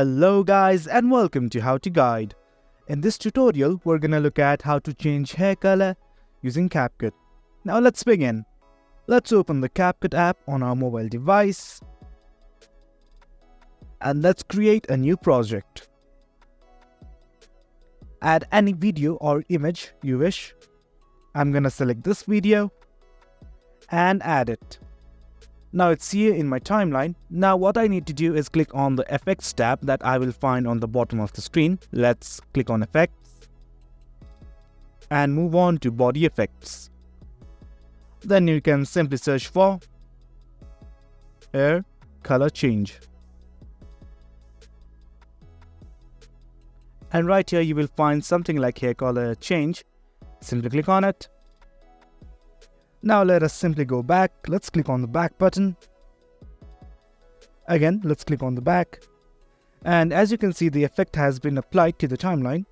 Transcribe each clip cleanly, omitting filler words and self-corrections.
Hello guys and welcome to How to Guide. In this tutorial, we're gonna look at how to change hair color using Capcut. Now let's begin. Let's open the Capcut app on our mobile device and let's create a new project. Add any video or image you wish. I'm gonna select this video and add it. Now it's here in my timeline. Now what I need to do is click on the effects tab that I will find on the bottom of the screen. Let's click on effects and move on to body effects. Then you can simply search for hair color change. And right here you will find something like hair color change. Simply click on it. Now let us simply go back. Let's click on the back button. Again, let's click on the back. And as you can see, the effect has been applied to the timeline.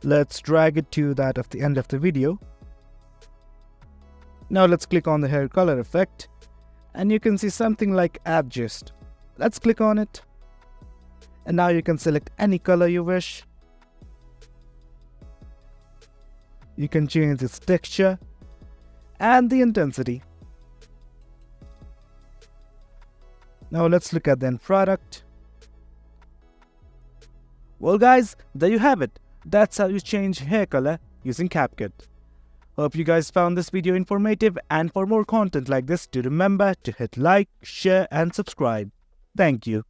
Let's drag it to that of the end of the video. Now let's click on the hair color effect. And you can see something like adjust. Let's click on it. And now you can select any color you wish. You can change its texture and the intensity. Now let's look at the end product. Well guys, there you have it. That's how you change hair color using Capcut. Hope you guys found this video informative, and for more content like this, do remember to hit like, share and subscribe. Thank you.